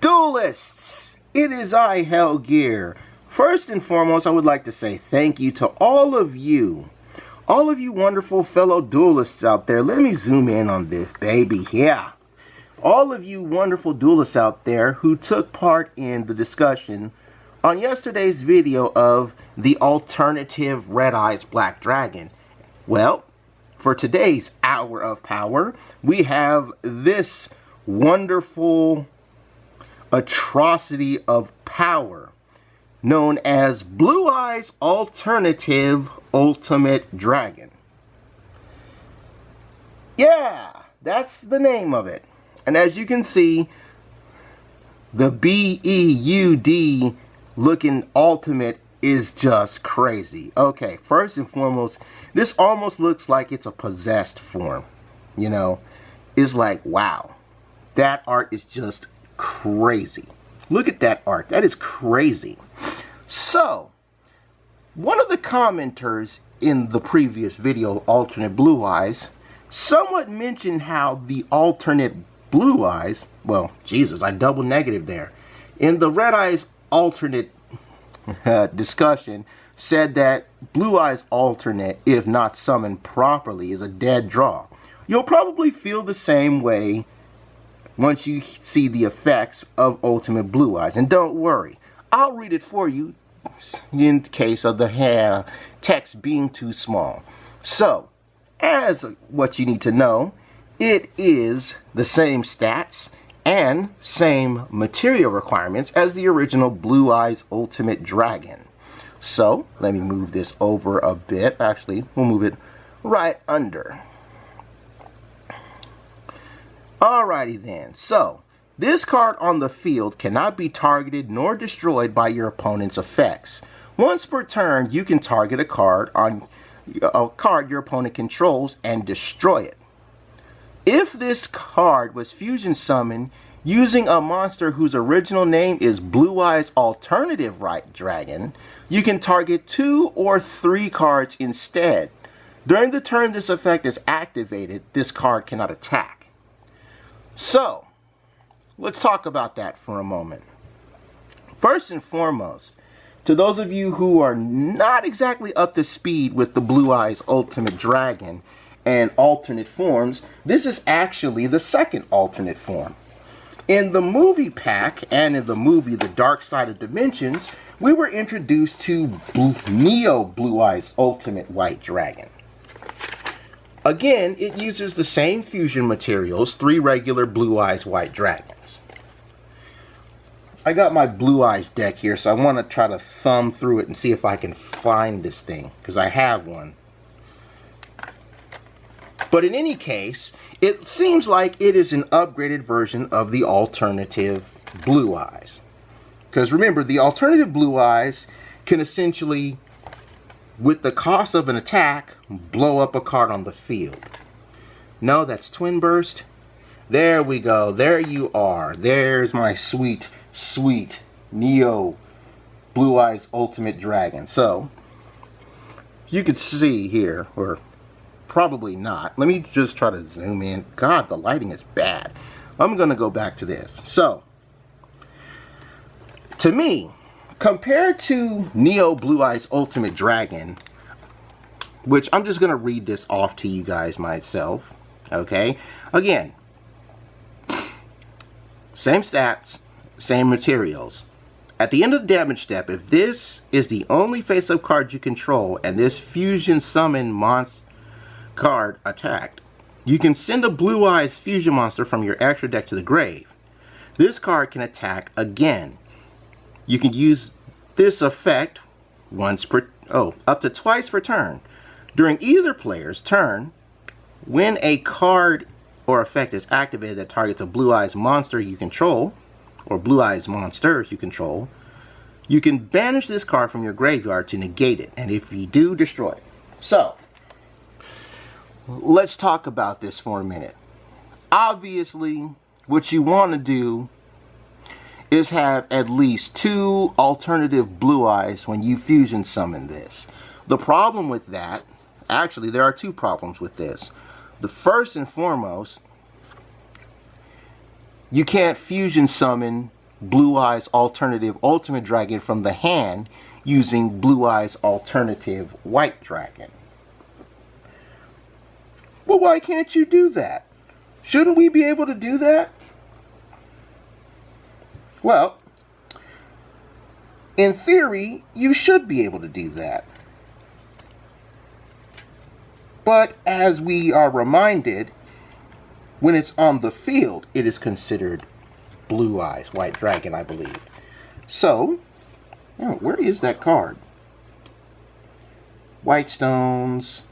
Duelists! It is I, Hellgear. First and foremost, I would like to say thank you to all of you wonderful fellow duelists out there. Let me zoom in on this, baby. Yeah. All of you wonderful duelists out there who took part in the discussion on yesterday's video of the alternative Red Eyes Black Dragon. Well, for today's Hour of Power, we have this wonderful atrocity of power known as Blue Eyes Alternative Ultimate Dragon. Yeah, that's the name of it. And as you can see, the BEUD looking ultimate is just crazy. Okay, first and foremost, this almost looks like it's a possessed form. You know, it's like, wow, that art is just crazy. Look at that art. That is crazy. So, one of the commenters in the previous video, Alternate Blue Eyes, somewhat mentioned how the alternate Blue Eyes, well, Jesus, I double negative there. In the Red Eyes alternate discussion, said that Blue Eyes alternate, if not summoned properly, is a dead draw. You'll probably feel the same way once you see the effects of Ultimate Blue Eyes. And don't worry, I'll read it for you in case of the text being too small. So, as what you need to know, it is the same stats and same material requirements as the original Blue Eyes Ultimate Dragon. So, let me move this over a bit. Actually, we'll move it right under. Alrighty then, so this card on the field cannot be targeted nor destroyed by your opponent's effects. Once per turn, you can target a card your opponent controls and destroy it. If this card was fusion summoned using a monster whose original name is Blue Eyes Alternative Right Dragon, you can target 2 or 3 cards instead. During the turn this effect is activated, this card cannot attack. So, let's talk about that for a moment. First and foremost, to those of you who are not exactly up to speed with the Blue Eyes Ultimate Dragon and alternate forms, this is actually the second alternate form. In the movie pack and in the movie The Dark Side of Dimensions, we were introduced to Neo Blue Eyes Ultimate White Dragon. Again, it uses the same fusion materials, 3 regular Blue Eyes White Dragons. I got my Blue Eyes deck here, so I want to try to thumb through it and see if I can find this thing, because I have one. But in any case, it seems like it is an upgraded version of the alternative Blue Eyes. Because remember, the alternative Blue Eyes can essentially, with the cost of an attack, blow up a card on the field. No, that's Twin Burst. There we go. There you are. There's my sweet, sweet Neo Blue Eyes Ultimate Dragon. So, you can see here, or probably not. Let me just try to zoom in. God, the lighting is bad. I'm going to go back to this. So, to me, compared to Neo Blue Eyes Ultimate Dragon, which I'm just going to read this off to you guys myself, okay? Again, same stats, same materials. At the end of the damage step, if this is the only face-up card you control and this fusion summon monster card attacked, you can send a Blue Eyes fusion monster from your extra deck to the grave. This card can attack again. You can use this effect up to twice per turn. During either player's turn, when a card or effect is activated that targets a Blue Eyes monster you control, or Blue Eyes monsters you control, you can banish this card from your graveyard to negate it, and if you do, destroy it. So, let's talk about this for a minute. Obviously, what you want to do is have at least 2 alternative Blue Eyes when you fusion summon this. The problem with that, actually there are 2 problems with this. The first and foremost, you can't fusion summon Blue Eyes Alternative Ultimate Dragon from the hand using Blue Eyes Alternative White Dragon. Well, why can't you do that? Shouldn't we be able to do that? Well, in theory, you should be able to do that. But as we are reminded, when it's on the field, it is considered Blue Eyes White Dragon, I believe. So, where is that card? White Stones,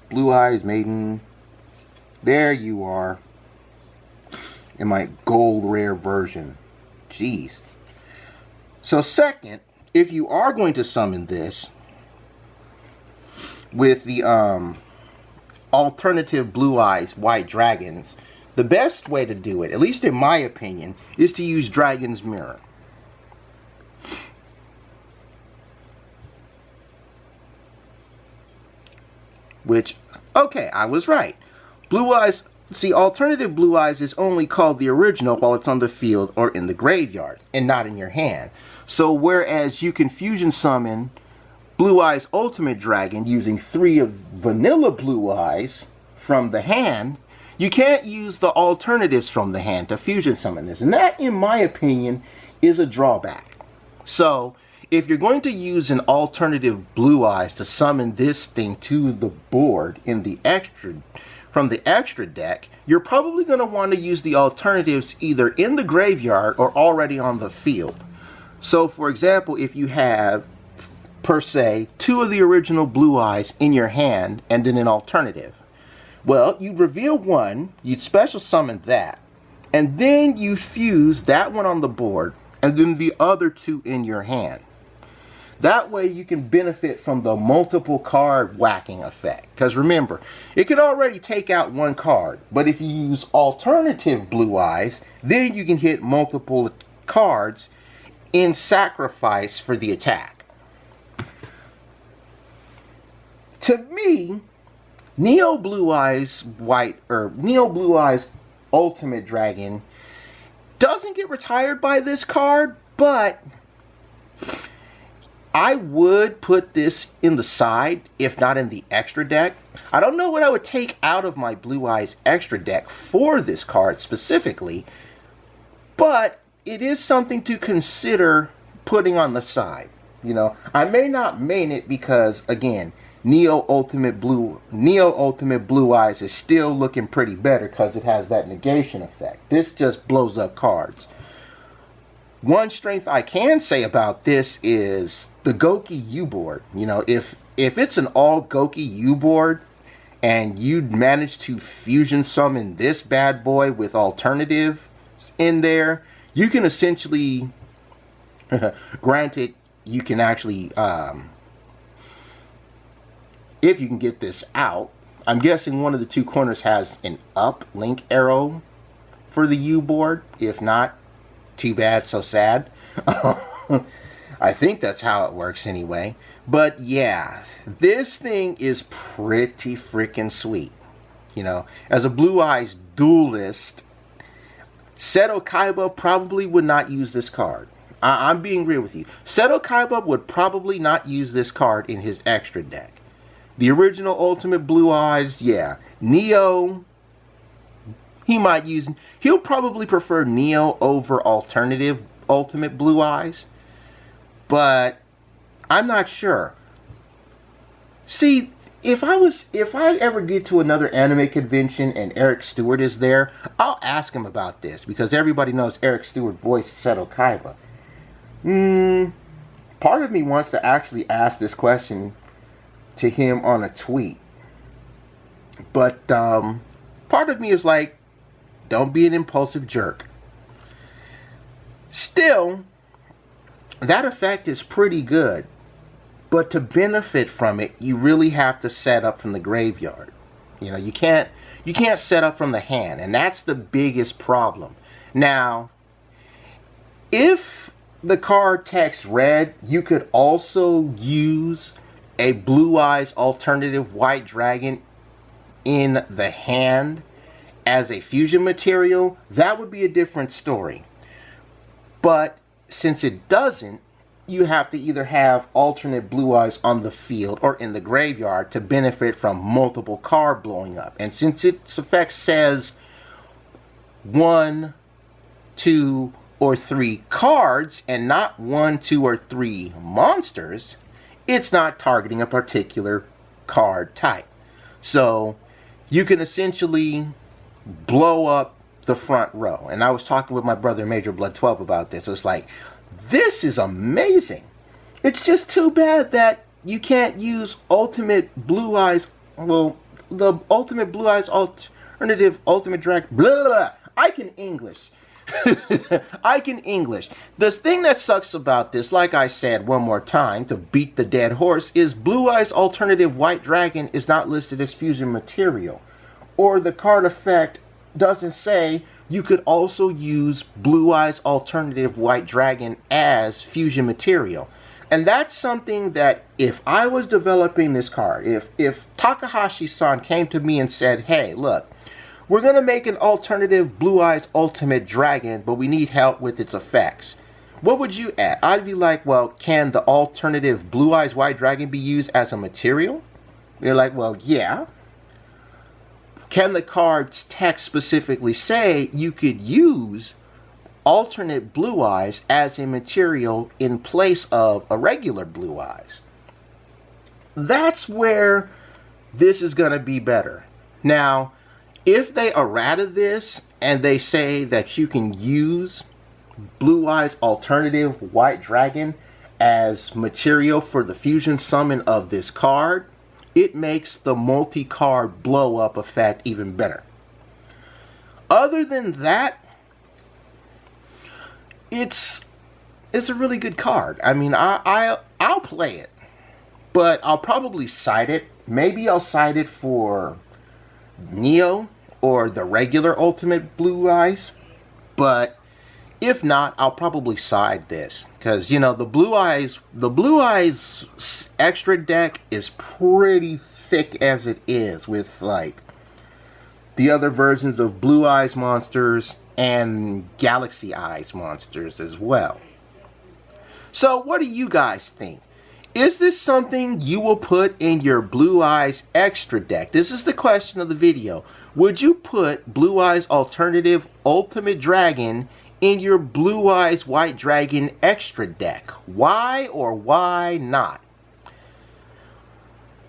Blue Eyes Maiden. There you are. In my gold rare version. Jeez. So second, if you are going to summon this with the alternative Blue Eyes White Dragons, the best way to do it, at least in my opinion, is to use Dragon's Mirror. Which, okay, I was right. Blue Eyes, see, alternative Blue Eyes is only called the original while it's on the field or in the graveyard and not in your hand. So whereas you can fusion summon Blue Eyes Ultimate Dragon using 3 of vanilla Blue Eyes from the hand, you can't use the alternatives from the hand to fusion summon this. And that, in my opinion, is a drawback. So if you're going to use an alternative Blue Eyes to summon this thing to the board in the from the extra deck, you're probably going to want to use the alternatives either in the graveyard or already on the field. So for example, if you have, per se, 2 of the original Blue Eyes in your hand and then an alternative, well, you'd reveal one, you'd special summon that, and then you fuse that one on the board and then the other 2 in your hand. That way you can benefit from the multiple card whacking effect. Because remember, it can already take out 1 card, but if you use alternative Blue Eyes, then you can hit multiple cards in sacrifice for the attack. To me, Neo Blue Eyes Neo Blue Eyes Ultimate Dragon doesn't get retired by this card, but I would put this in the side, if not in the extra deck. I don't know what I would take out of my Blue Eyes extra deck for this card specifically, but it is something to consider putting on the side. You know, I may not main it because, again, Neo Ultimate Blue Eyes is still looking pretty better because it has that negation effect. This just blows up cards. One strength I can say about this is the Goki U board. You know, if it's an all Goki U board and you manage to fusion summon this bad boy with alternatives in there, you can essentially, granted, you can actually, if you can get this out, I'm guessing one of the 2 corners has an up link arrow for the U board. If not, too bad, so sad. I think that's how it works anyway. But yeah, this thing is pretty freaking sweet. You know, as a Blue Eyes duelist, Seto Kaiba probably would not use this card. I'm being real with you. Seto Kaiba would probably not use this card in his extra deck. The original Ultimate Blue Eyes, yeah. Neo, he'll probably prefer Neo over alternative Ultimate Blue Eyes. But I'm not sure. See, if I ever get to another anime convention and Eric Stewart is there, I'll ask him about this because everybody knows Eric Stewart voiced Seto Kaiba. Part of me wants to actually ask this question to him on a tweet. But part of me is like, don't be an impulsive jerk. Still, that effect is pretty good. But to benefit from it, you really have to set up from the graveyard. You know, you can't set up from the hand, and that's the biggest problem. Now, if the card text red, you could also use a Blue Eyes alternative White Dragon in the hand as a fusion material. That would be a different story. But since it doesn't, you have to either have alternate blue eyes on the field or in the graveyard to benefit from multiple card blowing up. And since its effect says 1, 2, or 3 cards and not 1, 2, or 3 monsters, it's not targeting a particular card type. So you can essentially blow up the front row. And I was talking with my brother Major Blood 12 about this. It's like, this is amazing. It's just too bad that you can't use Ultimate Blue Eyes, well, the Ultimate Blue Eyes Alternative Ultimate Drag, blah, blah, blah. I can English. I can English. The thing that sucks about this, like I said one more time to beat the dead horse, is Blue Eyes Alternative White Dragon is not listed as fusion material. Or the card effect doesn't say you could also use Blue Eyes Alternative White Dragon as fusion material. And that's something that if I was developing this card, if Takahashi-san came to me and said, hey, look, we're going to make an alternative Blue Eyes Ultimate Dragon, but we need help with its effects, what would you add? I'd be like, well, can the alternative Blue Eyes White Dragon be used as a material? You're like, well, yeah. Can the card's text specifically say you could use alternate Blue Eyes as a material in place of a regular Blue Eyes? That's where this is going to be better. Now, if they errata this and they say that you can use Blue Eyes Alternative White Dragon as material for the fusion summon of this card, it makes the multi-card blow-up effect even better. Other than that, it's a really good card. I mean, I'll play it, but I'll probably side it. Maybe I'll side it for Neo or the regular Ultimate Blue Eyes, but if not, I'll probably side this because, you know, the Blue Eyes extra deck is pretty thick as it is with like the other versions of Blue Eyes monsters and Galaxy Eyes monsters as well. So what do you guys think? Is this something you will put in your Blue Eyes extra deck? This is the question of the video. Would you put Blue Eyes Alternative Ultimate Dragon in your Blue Eyes White Dragon extra deck? Why or why not?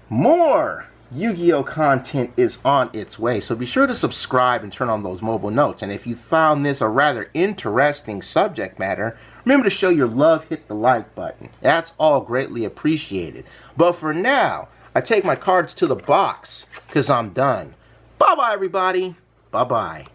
More Yu-Gi-Oh content is on its way, so be sure to subscribe and turn on those mobile notes. And if you found this a rather interesting subject matter, remember to show your love, hit the like button. That's all greatly appreciated. But for now, I take my cards to the box because I'm done. Bye-bye, everybody. Bye-bye.